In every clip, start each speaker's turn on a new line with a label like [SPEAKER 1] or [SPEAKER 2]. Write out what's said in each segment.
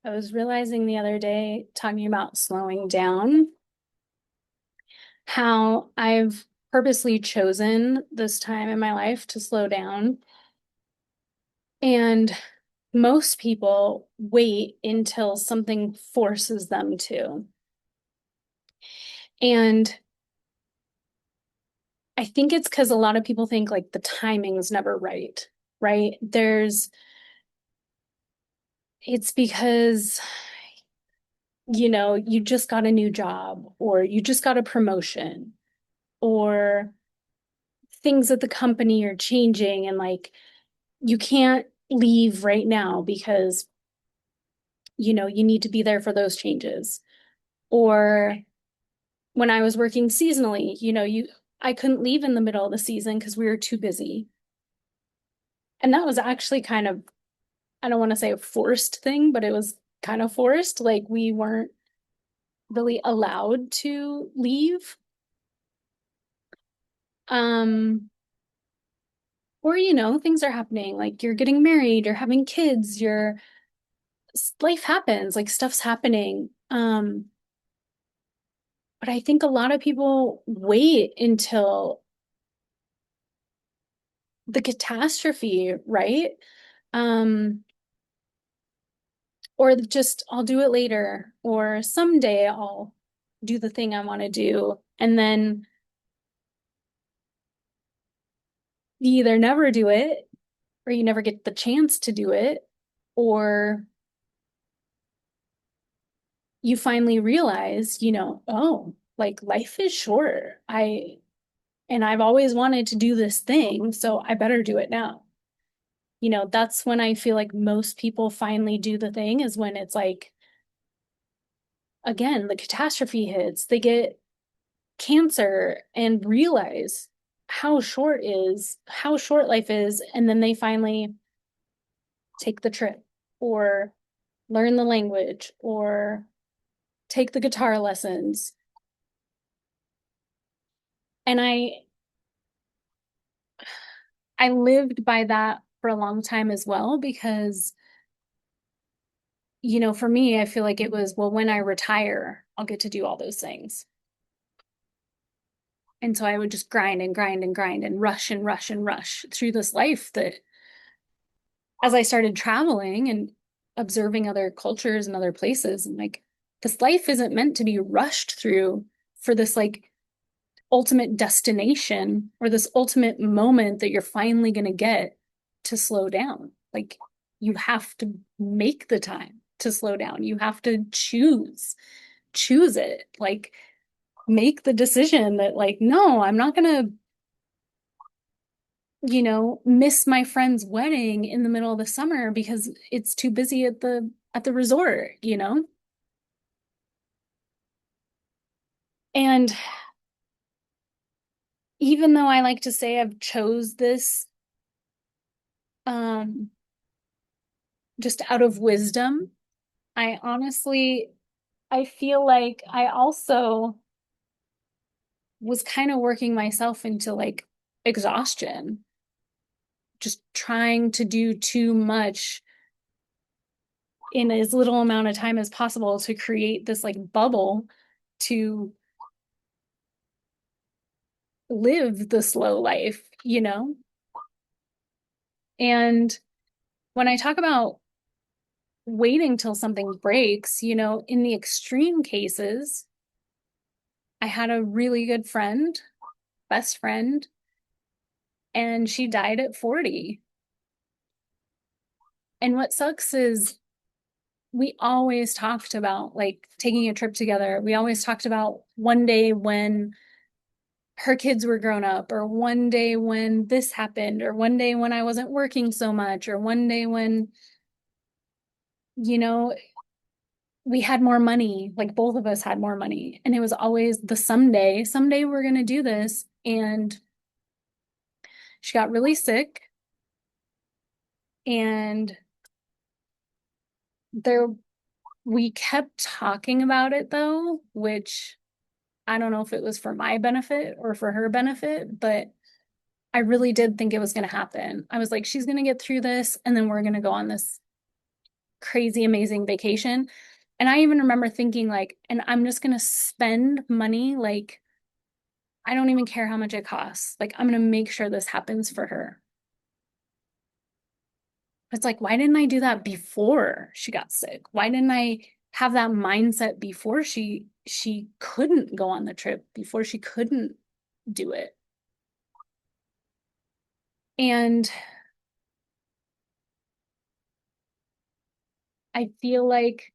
[SPEAKER 1] I was realizing the other day, talking about slowing down, how I've purposely chosen this time in my life to slow down. And most people wait until something forces them to. And I think it's because a lot of people think like the timing's never right, right? It's because, you just got a new job or you just got a promotion or things at the company are changing and like you can't leave right now because you need to be there for those changes. Or when I was working seasonally, I couldn't leave in the middle of the season because we were too busy. And that was actually kind of, I don't want to say a forced thing, but it was kind of forced. Like we weren't really allowed to leave. Um, or things are happening, like you're getting married, you're having kids, life happens, like stuff's happening. But I think a lot of people wait until the catastrophe, right? Um, or just I'll do it later, or someday I'll do the thing I want to do. And then you either never do it, or you never get the chance to do it, or you finally realize, oh, like life is short. And I've always wanted to do this thing, so I better do it now. That's when I feel like most people finally do the thing is when it's like, again, the catastrophe hits, they get cancer and realize how short life is. And then they finally take the trip or learn the language or take the guitar lessons. And I lived by that for a long time as well because for me, I feel like it was, well, when I retire, I'll get to do all those things. And so I would just grind and grind and grind and rush and rush and rush through this life that as I started traveling and observing other cultures and other places, and like, this life isn't meant to be rushed through for this like ultimate destination or this ultimate moment that you're finally going to get to slow down. Like, you have to make the time to slow down. You have to choose it. Like, make the decision that, like, no, I'm not going to miss my friend's wedding in the middle of the summer because it's too busy at the resort. And even though I like to say I've chose this um just out of wisdom, I feel like I also was kind of working myself into like exhaustion, just trying to do too much in as little amount of time as possible to create this like bubble to live the slow life. And when I talk about waiting till something breaks, in the extreme cases, I had a really good friend, best friend, and she died at 40. And what sucks is we always talked about like taking a trip together. We always talked about one day when her kids were grown up, or one day when this happened, or one day when I wasn't working so much, or one day when, you know, we had more money, like both of us had more money. And it was always the someday we're going to do this. And she got really sick. And there, we kept talking about it though, which I don't know if it was for my benefit or for her benefit, but I really did think it was going to happen. I was like, she's going to get through this and then we're going to go on this crazy, amazing vacation. And I even remember thinking like, and I'm just gonna spend money, like, I don't even care how much it costs. Like, I'm gonna make sure this happens for her. It's like, why didn't I do that before she got sick? Why didn't I have that mindset before she couldn't go on the trip, before she couldn't do it? And I feel like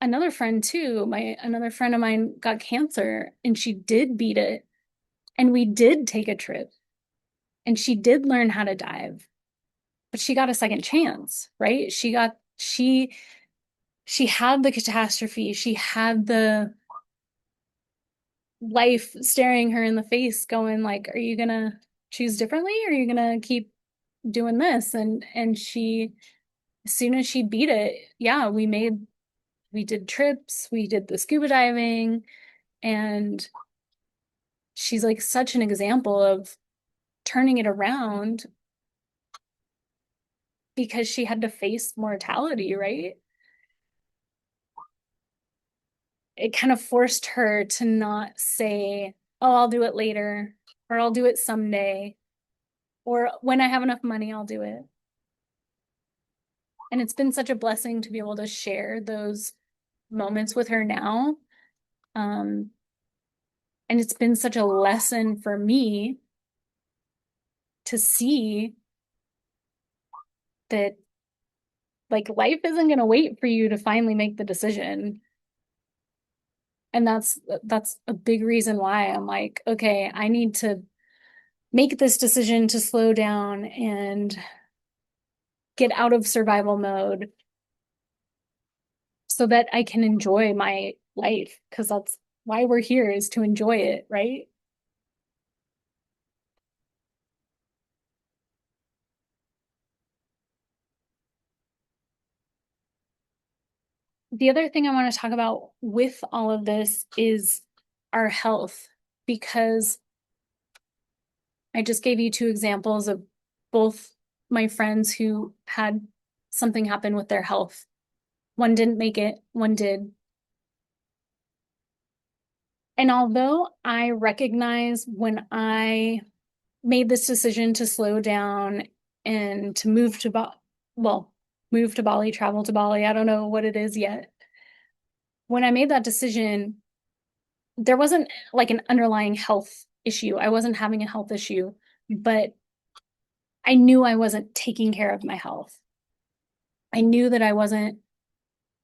[SPEAKER 1] another friend too, my another friend of mine got cancer and she did beat it and we did take a trip and she did learn how to dive, but she got a second chance, right? She had the catastrophe, she had the life staring her in the face going like, are you gonna choose differently or are you gonna keep doing this? And she, as soon as she beat it, yeah, we did trips, we did the scuba diving, and she's like such an example of turning it around because she had to face mortality, right? It kind of forced her to not say, oh, I'll do it later, or I'll do it someday, or when I have enough money, I'll do it. And it's been such a blessing to be able to share those moments with her now. Um, and it's been such a lesson for me to see that like life isn't going to wait for you to finally make the decision. And that's a big reason why I'm like, okay, I need to make this decision to slow down and get out of survival mode so that I can enjoy my life because that's why we're here is to enjoy it, right? The other thing I want to talk about with all of this is our health, because I just gave you two examples of both my friends who had something happen with their health. One didn't make it, one did. And although I recognize when I made this decision to slow down and to move to well, move to Bali, travel to Bali, I don't know what it is yet. When I made that decision, there wasn't like an underlying health issue. I wasn't having a health issue, but I knew I wasn't taking care of my health. I knew that I wasn't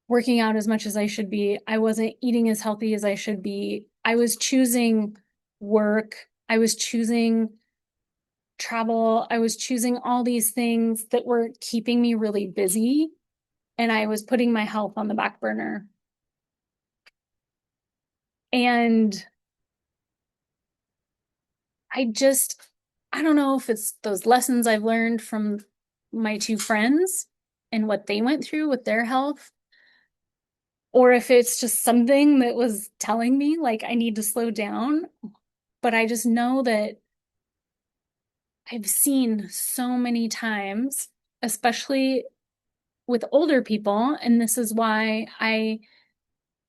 [SPEAKER 1] working out as much as I should be. I wasn't eating as healthy as I should be. I was choosing work. I was choosing travel. I was choosing all these things that were keeping me really busy. And I was putting my health on the back burner. And I just, I don't know if it's those lessons I've learned from my two friends and what they went through with their health, or if it's just something that was telling me like I need to slow down. But I just know that I've seen so many times, especially with older people, and this is why I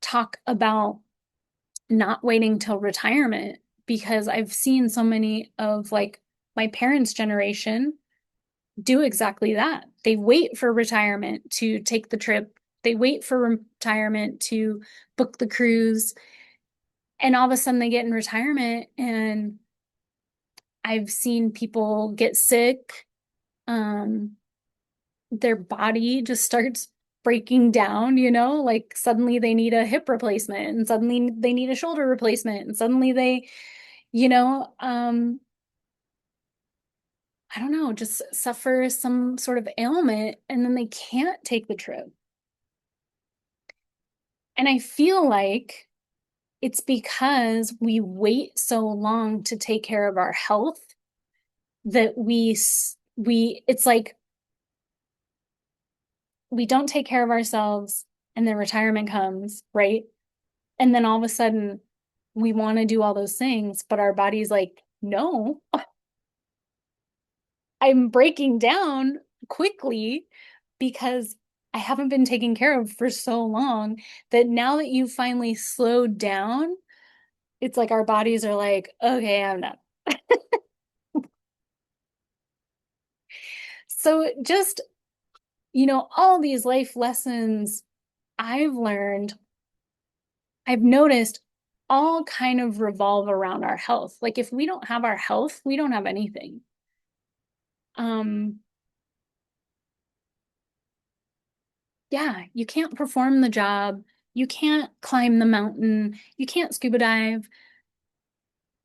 [SPEAKER 1] talk about not waiting till retirement, because I've seen so many of like my parents' generation do exactly that. They wait for retirement to take the trip. They wait for retirement to book the cruise. And all of a sudden they get in retirement and I've seen people get sick. Um, their body just starts breaking down, like suddenly they need a hip replacement and suddenly they need a shoulder replacement and suddenly they, you know, um, I don't know, just suffer some sort of ailment and then they can't take the trip. And I feel like it's because we wait so long to take care of our health that it's like we don't take care of ourselves and then retirement comes, right? And then all of a sudden we want to do all those things, but our body's like, no, I'm breaking down quickly because I haven't been taken care of for so long that now that you've finally slowed down, it's like our bodies are like, okay, I'm done. So just, all these life lessons I've learned, I've noticed all kind of revolve around our health. Like if we don't have our health, we don't have anything. Um, yeah, you can't perform the job, you can't climb the mountain, you can't scuba dive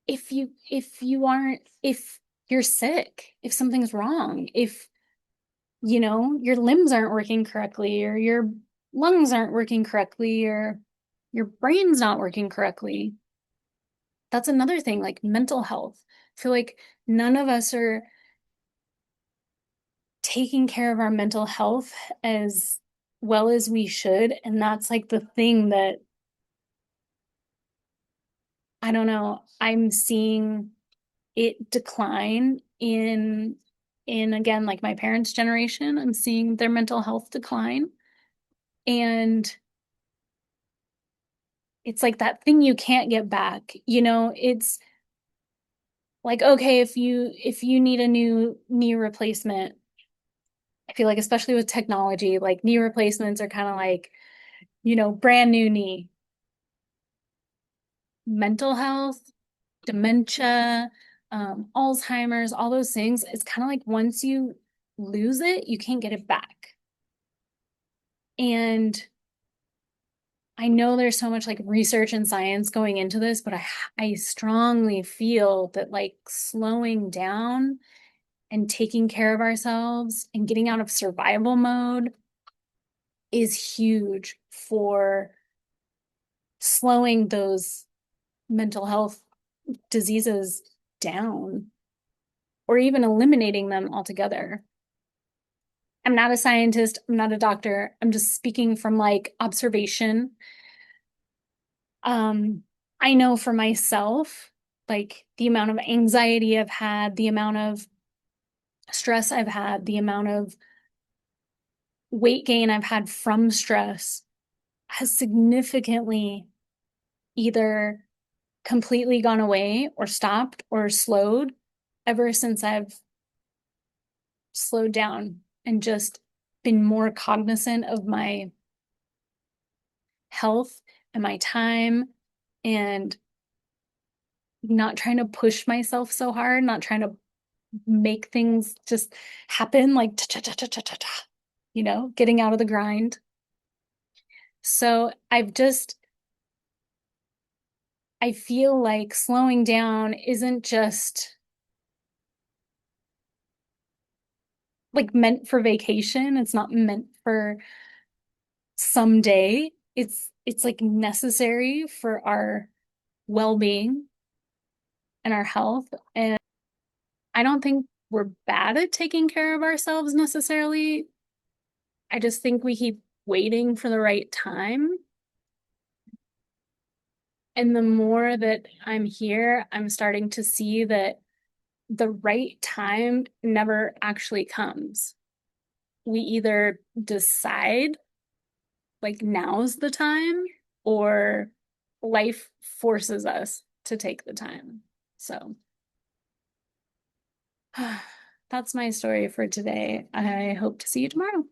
[SPEAKER 1] if you're sick, if something's wrong, if your limbs aren't working correctly or your lungs aren't working correctly or your brain's not working correctly. That's another thing, like mental health. I feel like none of us are taking care of our mental health as well as we should. And that's like the thing that I don't know, I'm seeing it decline in again, like my parents' generation. I'm seeing their mental health decline. And it's like that thing you can't get back. It's like, okay, if you need a new knee replacement, I feel like especially with technology, like knee replacements are kind of like, brand new knee. Mental health, dementia, Alzheimer's, all those things, it's kind of like once you lose it, you can't get it back. And I know there's so much like research and science going into this, but I strongly feel that like slowing down and taking care of ourselves and getting out of survival mode is huge for slowing those mental health diseases down or even eliminating them altogether. I'm not a scientist, I'm not a doctor. I'm just speaking from like observation. Um, I know for myself, like the amount of anxiety I've had, the amount of stress I've had, the amount of weight gain I've had from stress has significantly either completely gone away or stopped or slowed ever since I've slowed down and just been more cognizant of my health and my time and not trying to push myself so hard, not trying to make things just happen like ta-ta-ta-ta-ta-ta, getting out of the grind. So I feel like slowing down isn't just like meant for vacation. It's not meant for someday. It's like necessary for our well-being and our health. And I don't think we're bad at taking care of ourselves necessarily. I just think we keep waiting for the right time. And the more that I'm here, I'm starting to see that the right time never actually comes. We either decide like now's the time or life forces us to take the time. So that's my story for today. I hope to see you tomorrow.